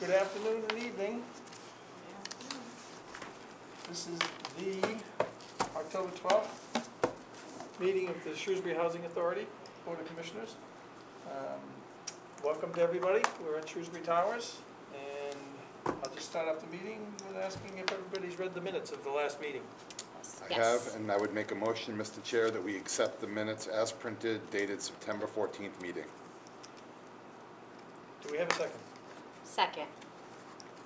Good afternoon and evening. This is the October 12th meeting of the Shrewsbury Housing Authority Board of Commissioners. Welcome to everybody. We're at Shrewsbury Towers, and I'll just start off the meeting with asking if everybody's read the minutes of the last meeting. I have, and I would make a motion, Mr. Chair, that we accept the minutes as printed dated September 14th meeting. Do we have a second? Second.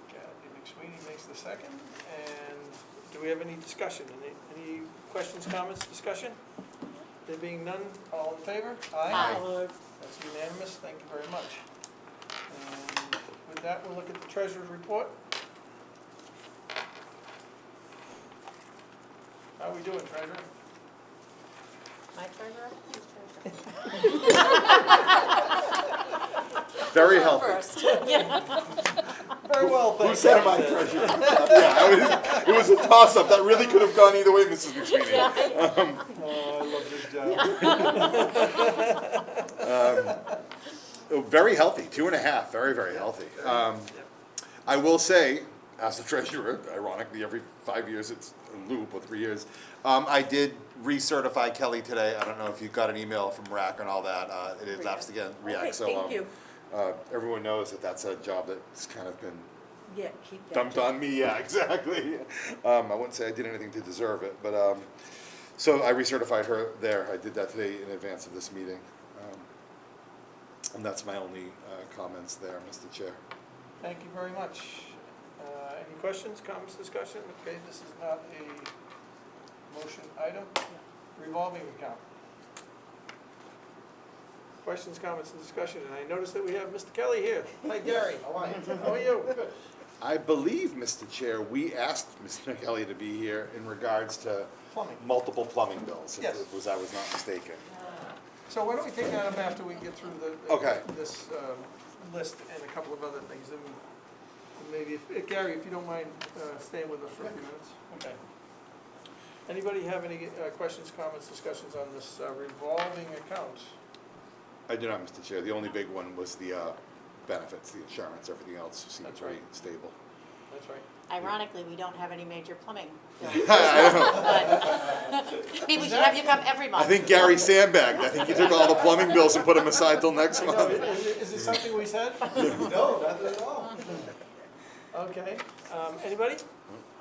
Kathy McSweeney makes the second, and do we have any discussion? Any questions, comments, discussion? There being none, all in favor? Aye. That's unanimous, thank you very much. And with that, we'll look at the treasurer's report. How are we doing, treasurer? My treasurer? Who's treasurer? Very healthy. First. Yeah. Very well, thank you. Who said my treasure? Yeah, it was a toss-up. That really could have gone either way, Mrs. McSweeney. Oh, I love this job. Very healthy, 2.5, very, very healthy. I will say, as the treasurer, ironically, every 5 years it's a loop, or 3 years, I did recertify Kelly today. I don't know if you got an email from RAC and all that. It is lapsed again, REAC. Okay, So thank you. everyone knows that that's a job that's kind of been Yeah, keep that. dumped on me. Yeah, exactly. I wouldn't say I did anything to deserve it, but so I recertified her there. I did that today in advance of this meeting. And that's my only comments there, Mr. Chair. Thank you very much. Any questions, comments, discussion? Okay, this is not a motion item. Revolving account. Questions, comments, and discussion, and I noticed that we have Mr. Kelly here. Hi, Gary. How are you? How are you? I believe, Mr. Chair, we asked Mr. Kelly to be here in regards to Plumbing. multiple plumbing bills, Yes. if I was not mistaken. So why don't we take that up after we get through Okay. this list and a couple of other things, and maybe, Gary, if you don't mind staying with us for a few minutes. Okay. Anybody have any questions, comments, discussions on this revolving account? I do not, Mr. Chair. The only big one was the benefits, the insurance, everything else seems That's very right. stable. That's right. Ironically, we don't have any major plumbing bills. I know. But maybe we should have you come every month. I think Gary sandbagged. I think he took all the plumbing bills and put them aside till next I know, month. is it something we said? No, not at all. Okay, anybody?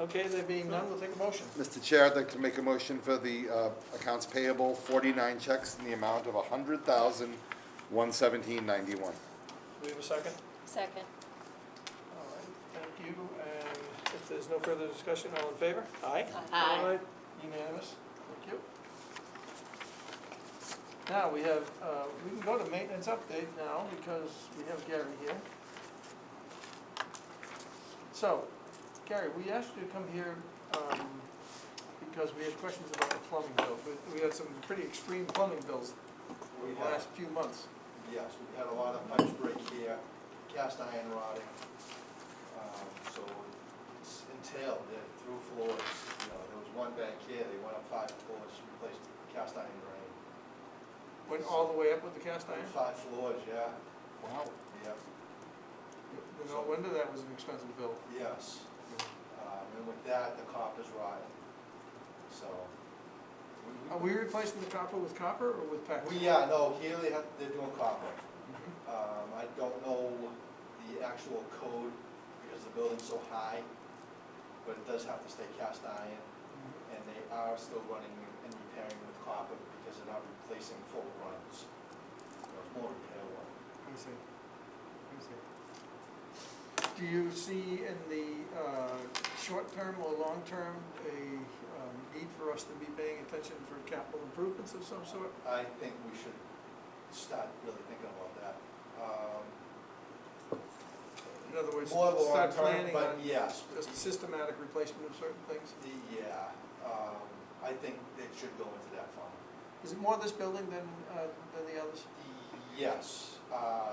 Okay, there being none, we'll take a motion. Mr. Chair, I'd like to make a motion for the accounts payable, 49 checks in the amount of $100,117.91. Do we have a second? Second. All right, thank you, and if there's no further discussion, all in favor? Aye? Aye. Unanimous, thank you. Now, we have, we can go to maintenance update now, because we have Gary here. So, Gary, we asked you to come here, because we had questions about the plumbing bill. We had some pretty extreme plumbing bills over the last few months. Yes, we had a lot of pipes break here, cast iron rotting. So it's entailed it through floors. You know, there was one bank here, they went up 5 floors, replaced cast iron drain. Went all the way up with the cast iron? 5 floors, yeah. Wow. Yep, No wonder that was an expensive bill. yes. And with that, the copper's rotting. So. Are we replacing the copper with copper or with PEX? No, here they're doing copper. I don't know the actual code because the building's so high, but it does have to stay cast iron, and they are still running and repairing with copper because they're not replacing full runs. It's more repair work. I see. I see. Do you see in the short term or long term a need for us to be paying attention for capital improvements of some sort? I think we should start really thinking about that. In other words, More of a start long term, planning but on yes. a systematic replacement of certain things? Yeah, I think it should go into that fund. Is it more this building than the others? Yes,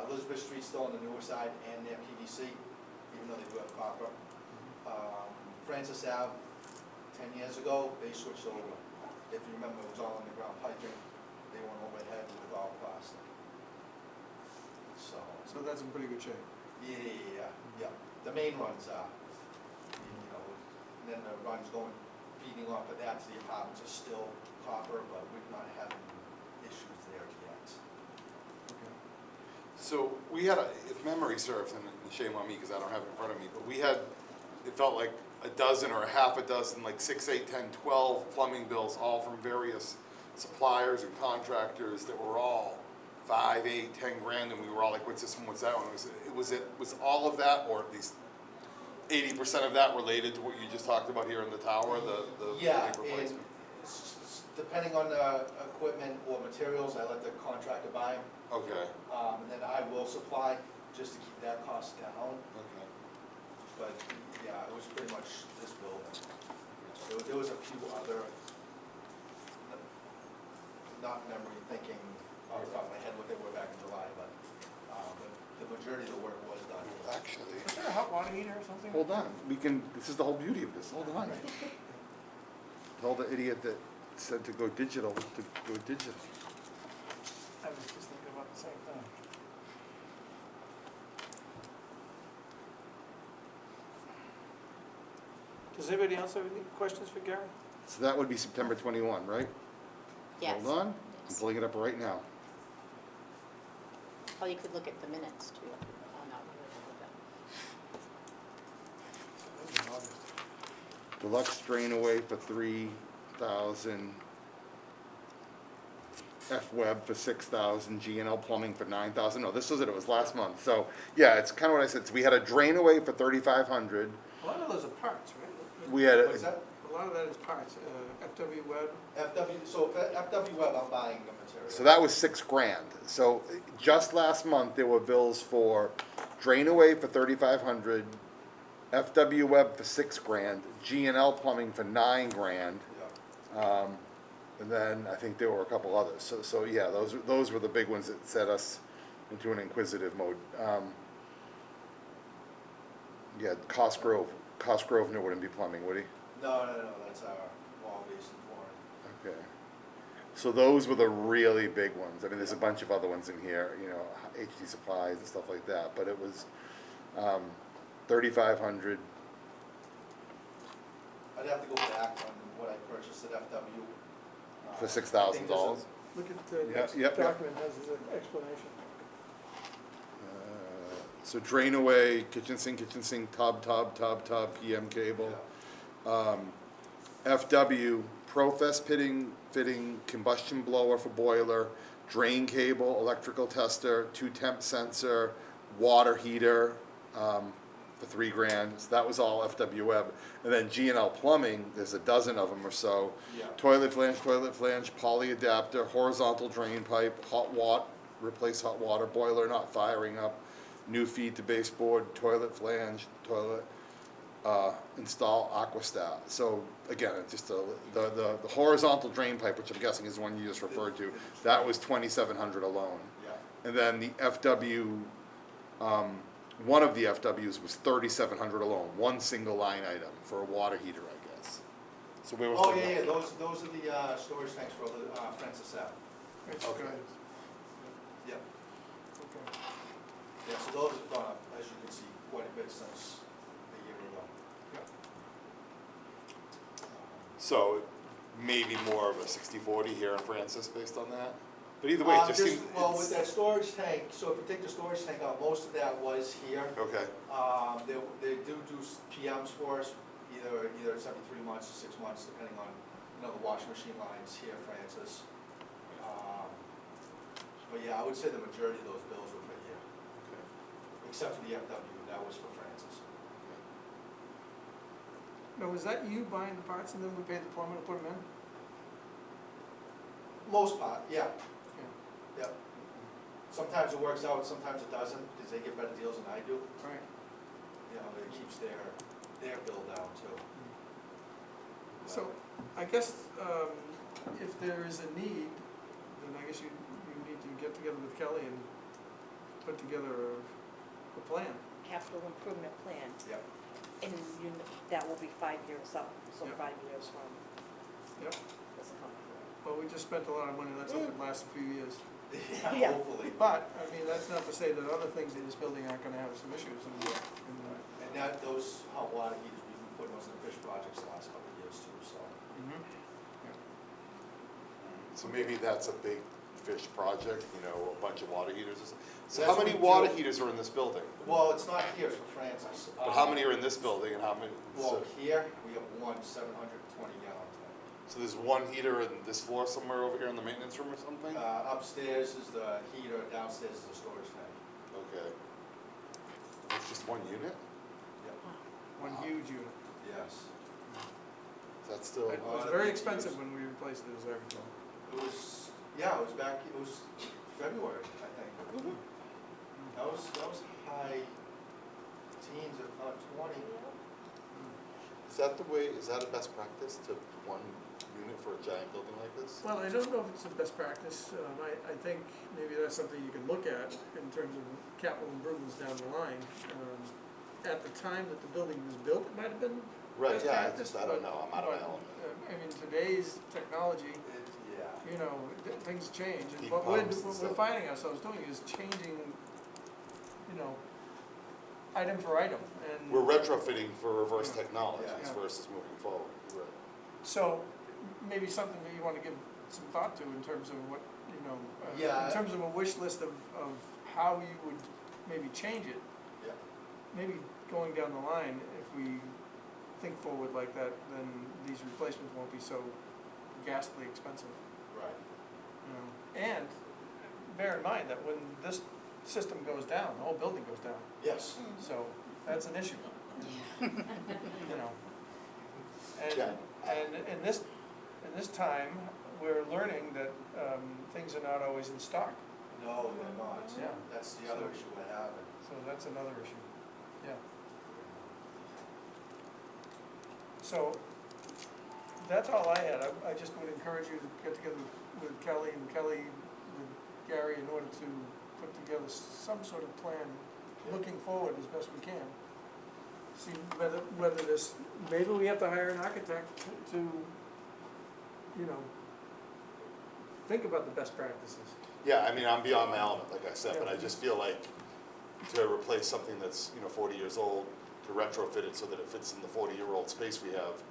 Elizabeth Street's still on the newer side and near PVC, even though they do have copper. Francis Ave, 10 years ago, they switched over. If you remember, it was all underground piping. They went overhead with all plastic. So So that's in pretty good shape. Yeah, the main runs are, you know, and then the runs going, feeding off of that to the apartments are still copper, but we're not having issues there yet. So we had, if memory serves, and shame on me because I don't have it in front of me, but we had, it felt like a dozen or a half a dozen, like 6, 8, 10, 12 plumbing bills, all from various suppliers and contractors that were all 5, 8, 10 grand, and we were all like, what's this one, what's that one? Was all of that, or at least 80% of that related to what you just talked about here in the tower, the Yeah, big replacement? depending on the equipment or materials, I let the contractor buy them. Okay, And then I will supply just to keep that cost down. okay. But yeah, it was pretty much this building. There was a few other, not memory thinking off the top of my head what they were back in July, but the majority of the work was done. Actually, Was there a hot water heater or something? hold on, this is the whole beauty of this, hold on. Tell the idiot that said to go digital, to go digital. I was just thinking about the same thing. Does anybody else have any questions for Gary? So that would be September 21, right? Yes. Hold on, I'm Yes. pulling it up right now. Oh, you could look at the minutes too. Oh, no, we wouldn't look at Maybe in August. Deluxe drain away for 3,000. F-Web for 6,000, G&L plumbing for 9,000. No, this was it was last month. So, yeah, it's kind of what I said. So we had a drain away for 3,500. A lot of those are parts, right? We had, What's that? A lot of that is parts, FW Web. So FW Web, I'm buying the material. so that was 6 grand. So just last month, there were bills for drain away for 3,500, FW Web for 6 grand, G&L plumbing for 9 grand. Yeah. And then I think there were a couple others. So yeah, those were the big ones that set us into an inquisitive mode. Yeah, Cosgrove knew wouldn't be plumbing, would he? No, that's our wall basin flooring. Okay. So those were the really big ones. I mean, there's a bunch of other ones in here, you know, HD supplies and stuff like that, but it was 3,500. I'd have to go back on what I purchased at FW. For I think $6,000. there's a- Look at the Yep, next yep. document has his explanation. So drain away, kitchen sink, tub, PM cable. Yeah. FW, Profess fitting, combustion blower for boiler, drain cable, electrical tester, 2 temp sensor, water heater, for 3 grand. So that was all FW Web. And then G&L plumbing, there's a dozen of them or so. Yeah. Toilet flange, poly adapter, horizontal drain pipe, replace hot water, boiler not firing up, new feed to baseboard, toilet flange, install aquastat. So again, it's just the horizontal drain pipe, which I'm guessing is the one you just referred to, that was 2,700 alone. Yeah. And then the FW, one of the FWs was 3,700 alone, one single line item for a water heater, I guess. So we were. Oh, yeah, those are the storage tanks for the Francis Ave. It's Okay. good. Yeah. Okay. Yeah, so those have gone up, as you can see, quite a bit since a year ago. Yep. So maybe more of a 60-40 here in Francis based on that? But either way, it just seems. Well, with that storage tank, so if you take the storage tank out, most of that was here. Okay, They do PMs for us, either it's every 3 months or 6 months, depending on, the washing machine lines here, Francis. But yeah, I would say the majority of those bills were for here, okay. except for the FW, that was for Francis. Now, was that you buying the parts and then we paid the plumber to put them in? Most part, yeah. Yeah. Yep. Sometimes it works out, sometimes it doesn't, because they get better deals than I do. Right. It keeps their bill down too. So, I guess, if there is a need, then I guess you need to get together with Kelly and put together a plan. Capital improvement plan, Yep. and that will be 5 years up, so Yep. 5 years from Yep. this month. Well, we just spent a lot of money, let's hope it lasts a few years. Yeah. Hopefully. But, I mean, that's not to say that other things in this building aren't gonna have some issues, and, And that, those hot water heaters, we've been putting those in the fish projects the last couple of years too, so. So maybe that's a big fish project, you know, a bunch of water heaters. So That's how many what water Joe- heaters are in this building? Well, it's not here, it's for Francis. But how many are in this building and how many? Well, here, we have one 720 gallon tank. So there's one heater in this floor somewhere over here in the maintenance room or something? Upstairs is the heater, downstairs is the storage tank. Okay. It's just one unit? Yep. one huge unit. Yes. Is that still? It was very expensive when we replaced it, as I recall. It was, yeah, it was back, it was February, I think. That was high teens, if not 20. Is that the way, is that a best practice to one unit for a giant building like this? Well, I don't know if it's the best practice. I think maybe that's something you can look at in terms of capital improvements down the line. At the time that the building was built, it might have been Right, best yeah, practice. I don't know, I'm out of my but, element. I mean, today's technology, Yeah. you know, things change. And Heat what pumps and we're stuff. finding ourselves doing is changing, you know, item for item. And We're retrofitting for reverse Yeah. technologies Yeah. versus moving forward. You're right. so maybe something that you want to give some thought to in terms of what, you know, Yeah. in terms of a wish list of how you would maybe change it. Yeah. Maybe going down the line, if we think forward like that, then these replacements won't be so ghastly expensive, Right. you know. And bear in mind that when this system goes down, the whole building goes down, Yes. so that's an issue, you know. Yeah. And in this time, we're learning that things are not always in stock, No, they're not. Yeah. That's the other issue we're having. so that's another issue, yeah. So, that's all I had. I just would encourage you to get together with Kelly and Kelly with Gary in order to put together some sort of plan, looking forward as best we can. See whether this, maybe we have to hire an architect to, you know, think about the best practices. Yeah, I mean, I'm beyond my element, like I said, but I just feel like to replace something that's, 40 years old, to retrofit it so that it fits in the 40-year-old space we have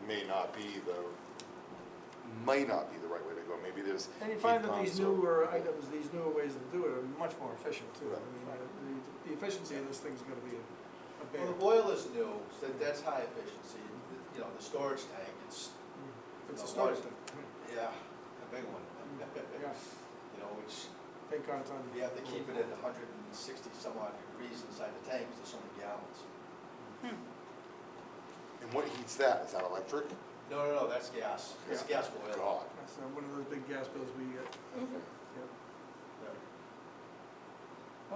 might not be the right way to go. Maybe there's. And you find heat that these pumps or- newer items, these newer ways to do it are much more efficient too. I mean, the efficiency of this thing's gonna be a Well, the big. boiler's new, so that's high efficiency. The storage tank, it's, It's a no, storage water- tank. yeah, a big one. Yeah, Which thank God it's on. we have to keep it at 160 some odd degrees inside the tank, because there's so many gallons. And what heats that? Is that electric? No, that's gas. It's Yeah. gas boiler. God. That's one of those big gas bills we get. Yeah.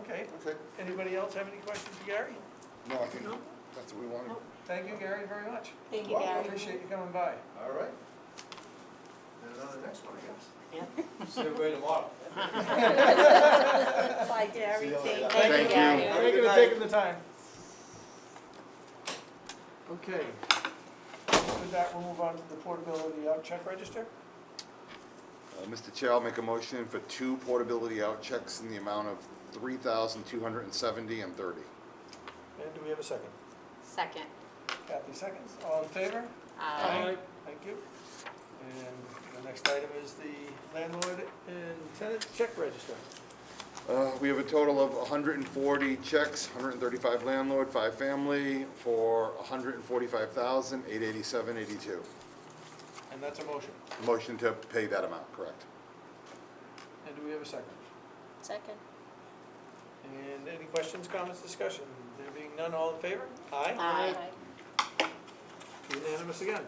Okay, Okay. anybody else have any questions for Gary? No, I think that's what we wanted. Thank you, Gary, very much. Thank you, Well, Gary. Appreciate you coming by. All right. And another next one, I guess. Yeah. See everybody tomorrow. Bye, Gary. See you later. Thank you. you, Gary. Have a Thank you good for night. taking the time. Okay. With that, we'll move on to the portability check register. Mr. Chair, I'll make a motion for 2 portability out checks in the amount of $3,270 and 30. And do we have a second? Second. Kathy seconds. All in favor? Aye. Thank you. And the next item is the landlord and tenant check register. We have a total of 140 checks, 135 landlord, 5 family, for $145,887.82. And that's a motion. Motion to pay that amount, correct? And do we have a second? Second. And any questions, comments, discussion? There being none, all in favor? Aye. Aye. Unanimous again.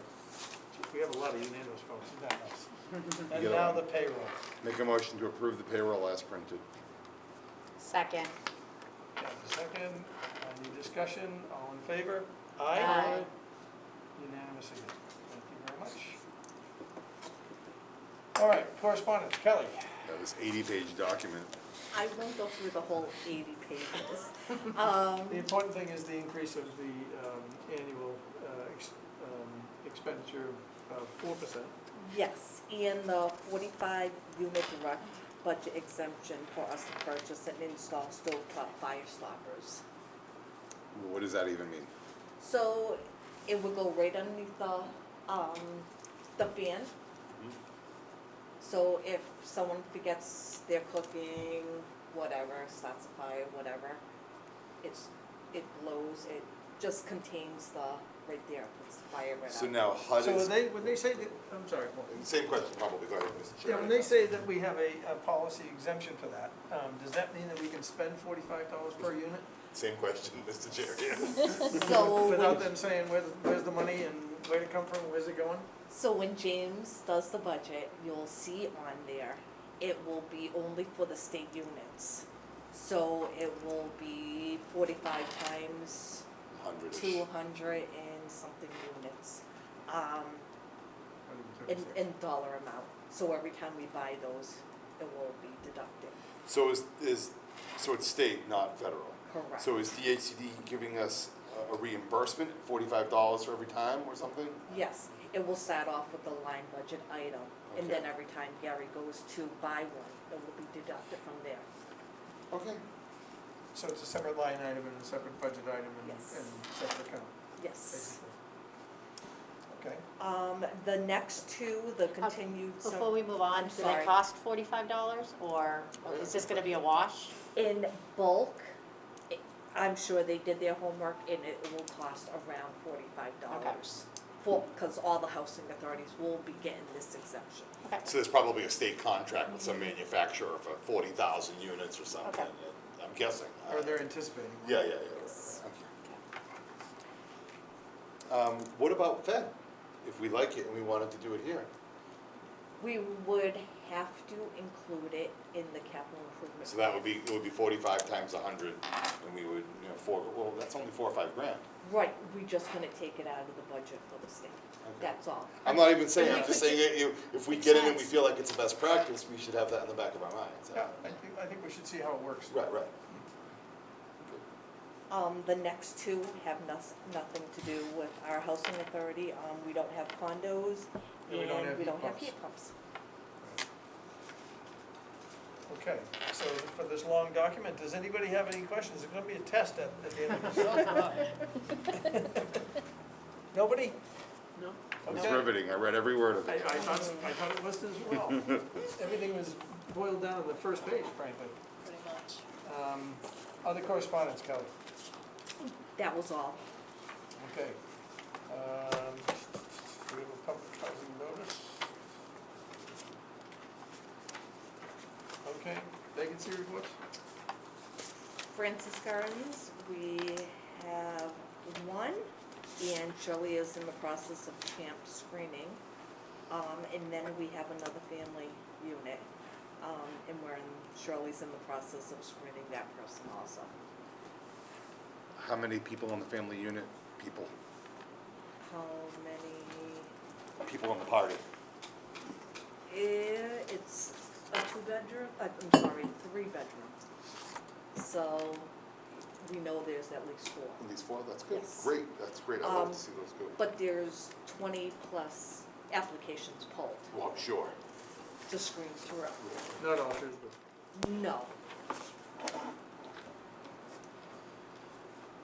We have a lot of unanimous votes, isn't that nice? And Yeah. now the payroll. Make a motion to approve the payroll as printed. Second. Got a second, any discussion, all in favor? Aye. Unanimous again, thank you very much. All right, correspondence, Kelly. That was 80-page document. I won't go through the whole 80 pages. The important thing is the increase of the annual expenditure of 4%. Yes, and the 45 unit budget exemption for us to purchase and install stovetop fire stoppers. What does that even mean? So it would go right underneath the fan. So if someone forgets they're cooking, whatever, starts a fire, whatever, it blows, it just contains right there, puts the fire right out. So now HUD So is, when they say that, I'm sorry, Paul. same question probably, go ahead, Mr. Yeah, Chairman. when they say that we have a policy exemption for that, does that mean that we can spend $45 per unit? Same question, Mr. Chair, yeah. So Without when, them saying where's the money and where'd it come from, where's it going? so when James does the budget, you'll see on there, it will be only for the state units. So it will be 45 times 100-ish. 200 and something units, in dollar amount. So every time we buy those, it will be deducted. So so it's state, not federal? Correct. So is DHCD giving us a reimbursement, $45 for every time or something? Yes, it will start off with the line budget item, and then Okay. every time Gary goes to buy one, it will be deducted from there. Okay. So it's a separate line item and a separate budget item and Yes. separate account, Yes. basically. Okay. The next two, the continued. Before we move on, I'm do they sorry. cost $45 or is this gonna be a wash? In bulk, I'm sure they did their homework, and it will cost around $45. Because all the housing authorities will be getting this exemption. Okay. So there's probably a state contract with some manufacturer for 40,000 units or something, Okay. I'm guessing. Or they're anticipating. Yeah. Yes. Okay. What about Fed? If we like it and we wanted to do it here? We would have to include it in the capital improvement. So that would be, it would be 45 times 100, and we would, well, that's only 4 or 5 grand. Right, we're just gonna take it out of the budget for the state, that's all. I'm not even saying, And I'm we just could saying, if we Makes get it and we sense. feel like it's the best practice, we should have that in the back of our minds. Yeah, I think we should see how it works. Right. The next two have nothing to do with our housing authority, we don't have condos, And we don't have and we heat don't have pumps. heat pumps. Okay, so for this long document, does anybody have any questions? There's gonna be a test at the end of this. Nobody? No. It's Okay. riveting, I read every word of I it. thought it was as well. Everything was boiled down to the first page, frankly. Pretty much. Other correspondence, Kelly? That was all. Okay. We have a public housing notice. Okay, vacancy reports? Francis Gardens, we have one, and Shirley is in the process of camp screening. And then we have another family unit, and Shirley's in the process of screening that person also. How many people in the family unit? How many? People in the party. It's a 2-bedroom, three-bedroom. So we know there's at least 4. At least 4, that's good. Yes. Great, that's great, I love to see those go. But there's 20+ applications pulled Well, I'm sure. to screen through. Not alters, but. No.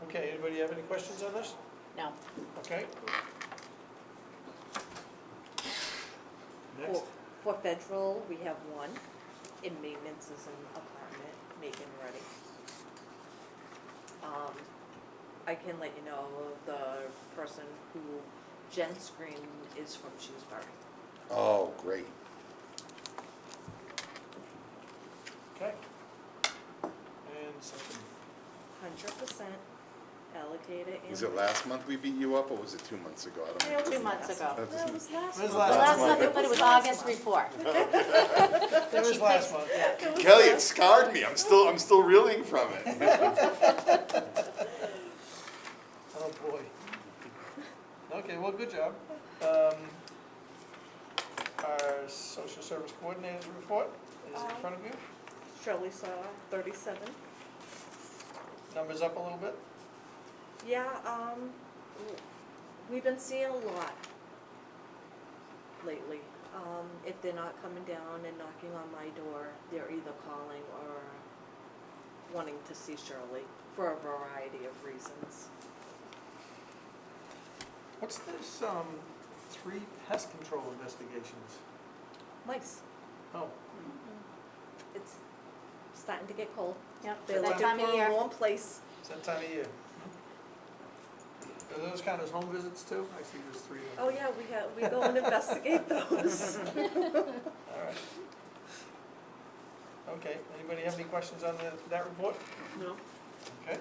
Okay, anybody have any questions on this? No. Okay. Next. For federal, we have one. In maintenance is an apartment, making ready. I can let you know the person who Jen screened is from Shrewsbury. Oh, great. Okay. And second. 100% allocated. Was it last month we beat you up, or was it 2 months ago? I don't know. 2 months ago. That That doesn't- was last When's month. last Last month? month, but it was August report. It was last month. Yeah. Kelly, it scarred me, I'm still reeling from it. Oh, boy. Okay, well, good job. Our social service coordinator's report is in front of you. Shirley saw 37. Numbers up a little bit. Yeah, we've been seeing a lot lately. If they're not coming down and knocking on my door, they're either calling or wanting to see Shirley for a variety of reasons. What's this, 3 pest control investigations? Mice, Oh, it's starting to get cold. Yep, They're that looking time of for a year. warm place. it's that time of year. Do those count as home visits too? I see there's 3 of them. Oh, yeah, we go and investigate those. All right. Okay, anybody have any questions on that report? No. Okay.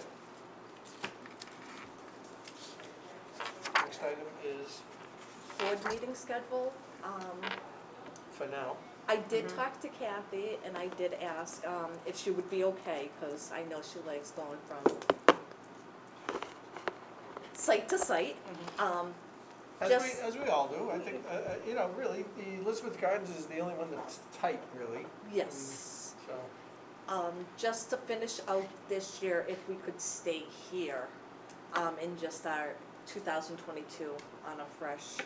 Next item is, Board meeting schedule, for now, I did talk to Kathy and I did ask, if she would be okay, cause I know she likes going from site to site. Just- as we all do, I think, you know, really, the Elizabeth Gardens is the only one that's tight, really, Yes. so. Just to finish out this year, if we could stay here, and just start 2022 on a fresh,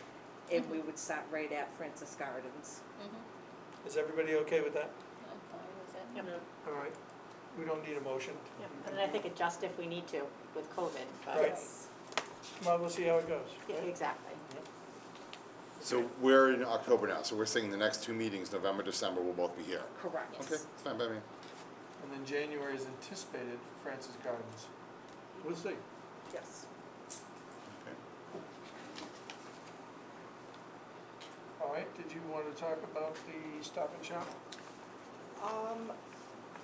and we would start right at Francis Gardens. Is everybody okay with that? I'm fine with it. Yep. All right, we don't need a motion. Yep, and I think adjust if we need to with COVID, but. Right. Well, we'll see how it goes. Yeah, exactly. So we're in October now, so we're saying the next 2 meetings, November, December, will both be here. Correct. Okay, it's fine by me. And then January is anticipated Francis Gardens. We'll see. Yes. Okay. All right, did you want to talk about the Stop and Shop?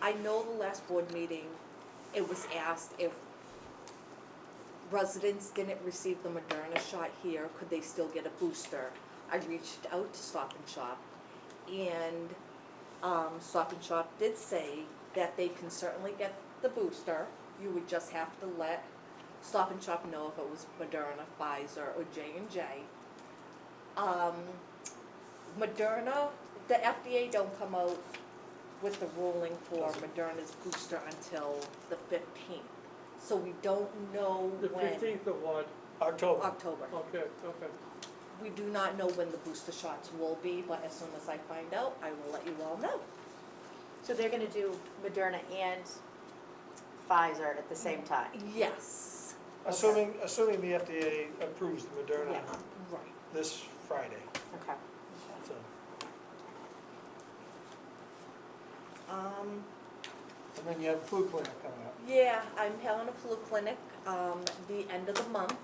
I know the last board meeting, it was asked if residents didn't receive the Moderna shot here, could they still get a booster? I reached out to Stop and Shop, and Stop and Shop did say that they can certainly get the booster. You would just have to let Stop and Shop know if it was Moderna, Pfizer, or J&J. Moderna, the FDA don't come out with the ruling for Moderna's booster until the 15th. So we don't know when. of what? October. October. Okay, okay. We do not know when the booster shots will be, but as soon as I find out, I will let you all know. So they're gonna do Moderna and Pfizer at the same time? Yes. Assuming the FDA approves the Moderna Yeah, right. this Friday, Okay. so. And then you have the flu clinic coming up. Yeah, I'm having a flu clinic, the end of the month.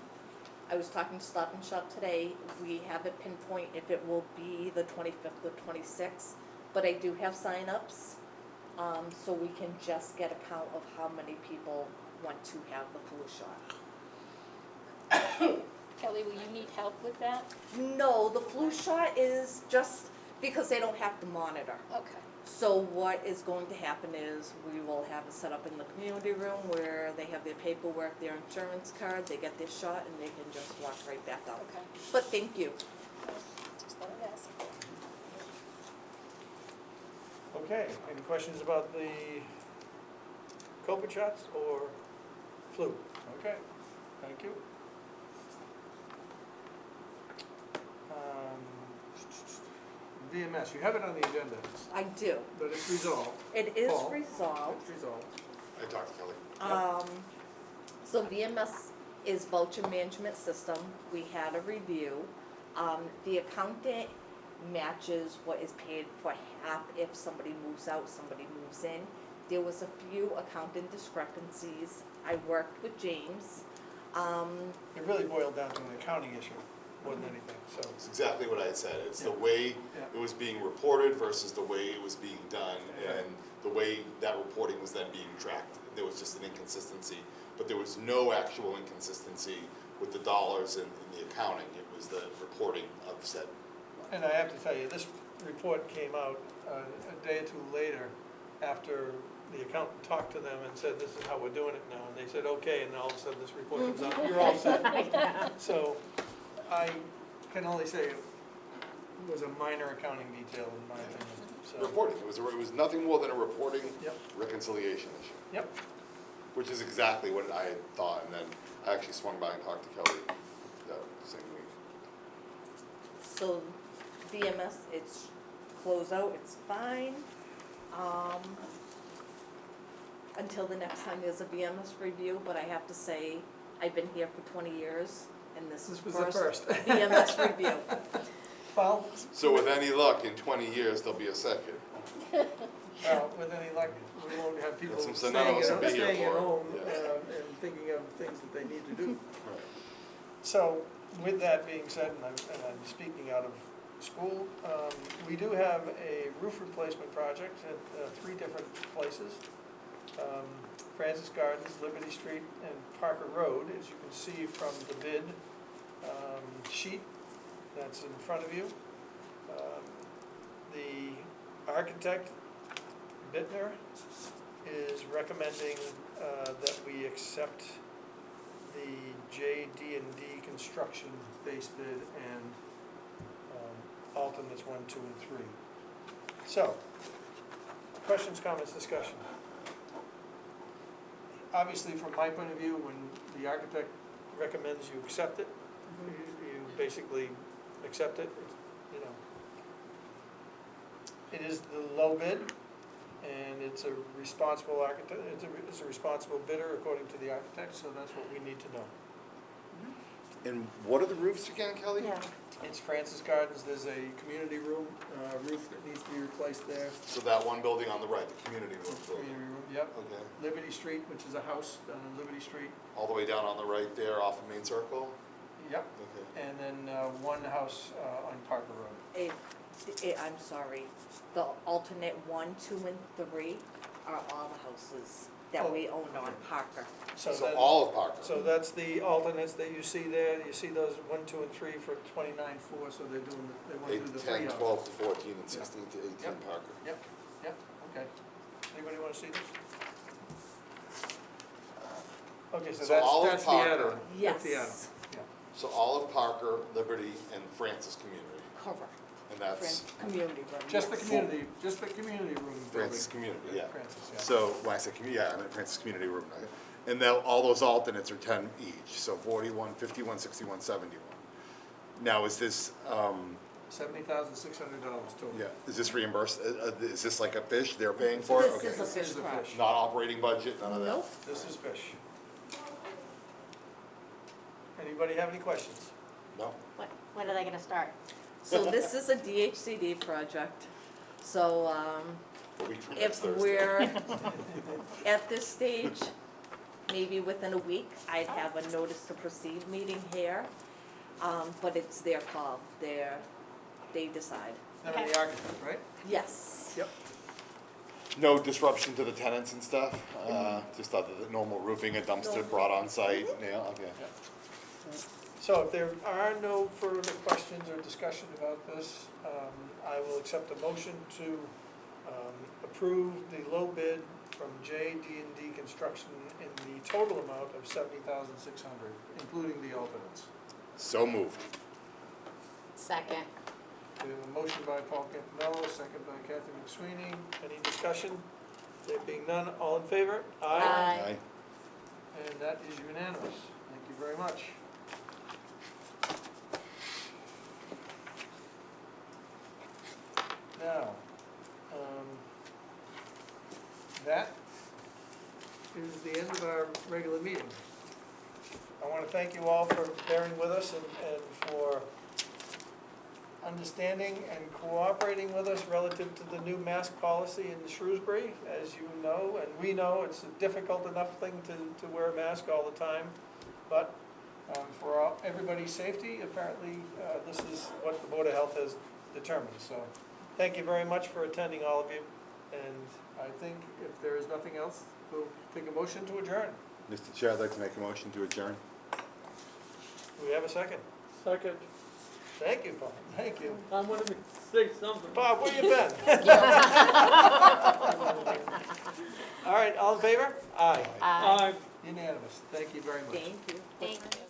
I was talking to Stop and Shop today. We haven't pinpoint if it will be the 25th or 26th, but I do have signups, so we can just get a count of how many people want to have the flu shot. Kelly, will you need help with that? No, the flu shot is just because they don't have to monitor. Okay. So what is going to happen is we will have it set up in the community room where they have their paperwork, their insurance card, they get their shot, and they can just walk right back out. Okay. But thank you. Just let it ask. Okay, any questions about the COVID shots or flu? Okay, thank you. VMS, you have it on the agenda, I do. but it's resolved. It is Paul? resolved. It's resolved. I talked to Kelly. So VMS is voucher management system. We had a review. The accountant matches what is paid for half if somebody moves out, somebody moves in. There was a few accountant discrepancies. I worked with James. It really boiled down to an accounting issue more than anything, so. It's exactly what I had said. It's the Yeah. way Yeah. it was being reported versus the way it was being done, Yeah. and the way that reporting was then being tracked. There was just an inconsistency, but there was no actual inconsistency with the dollars in the accounting. It was the reporting of said. And I have to tell you, this report came out a day or two later after the accountant talked to them and said, this is how we're doing it now. And they said, okay, and all of a sudden this report comes out, you're all set. So I can only say it was a minor accounting detail in my opinion, so. Reporting, it was nothing more than a reporting Yep. reconciliation issue, Yep, which is exactly what I had thought, and then I actually swung by and talked to Kelly that same week. So BMS, it's closed out, it's fine. Until the next time there's a BMS review, but I have to say, I've been here for 20 years, and this is This was the first. BMS review. Well, So with any luck, in 20 years, there'll be a second. well, with any luck, we won't have people That's staying what none of us will at be here staying at for. home Yeah. and thinking of things that they need to do. Right. So, with that being said, and I'm speaking out of school, we do have a roof replacement project at 3 different places. Francis Gardens, Liberty Street, and Parker Road, as you can see from the bid sheet that's in front of you. The architect, Bittner, is recommending that we accept the JD&D construction base bid and alternates 1, 2, and 3. So, questions, comments, discussion? Obviously, from my point of view, when the architect recommends you accept it, you basically accept it, you know. It is the low bid, and it's a responsible architect, it's a responsible bidder according to the architect, so that's what we need to know. And what are the roofs again, Kelly? Yeah. It's Francis Gardens, there's a community room, roof that needs to be replaced there. So that one building on the right, the community roof building. Community room, yep. Okay. Liberty Street, which is a house down on Liberty Street, All the way down on the right there off of Main Circle? yep. Okay. And then one house on Parker Road. I'm sorry, the alternate 1, 2, and 3 are all the houses that we own on Parker. So that- all of Parker? So that's the alternates that you see there, you see those 1, 2, and 3 for 29.4, so they're doing, they want to do 8, the 10, 3 houses. 12 to 14, and 16 to 18 Yep. Parker. Yep, okay. Anybody want to see this? Okay, so So all of that's the Parker- add-on. That's the add-on. Yes, So all of Parker, Liberty, and Francis Community, correct. and that's Community room. Just the yes. community room building. Francis Community, yeah. Francis, yeah. So when I say community, yeah, I meant Francis Community Room. And then all those alternates are 10 each, so 41, 51, 61, 71. Now, is this, $70,600 total. yeah, is this reimbursed, is this like a fish they're paying for? This Okay. is a This is fish the crash. fish. Not operating budget, none of that? Nope. This is fish. Anybody have any questions? No? When are they gonna start? So this is a DHCD project. So, A week from next if Thursday. we're at this stage, maybe within a week, I'd have a notice to proceed meeting here. But it's their call, they decide. Them and the architect, right? Yes. Yep. No disruption to the tenants and stuff? Just other than normal roofing, a dumpster brought on site, yeah, okay. So if there are no further questions or discussion about this, I will accept a motion to approve the low bid from JD&D Construction in the total amount of $70,600, including the alternates. So moved. Second. We have a motion by Paul Campanello, second by Kathy McSweeney. Any discussion? There being none, all in favor? Aye. And that is unanimous. Thank you very much. Now, that is the end of our regular meeting. I want to thank you all for bearing with us and for understanding and cooperating with us relative to the new mask policy in Shrewsbury. As you know, and we know, it's a difficult enough thing to wear a mask all the time, but for everybody's safety, apparently, this is what the Board of Health has determined. So, thank you very much for attending, all of you, and I think if there is nothing else, we'll take a motion to adjourn. Mr. Chair, I'd like to make a motion to adjourn. Do we have a second? Second, Thank you, Paul, thank you. I'm gonna say something. Bob, where you been? All right, all in favor? Aye. Aye. Aye. Unanimous, thank you very much. Thank you. Thank you.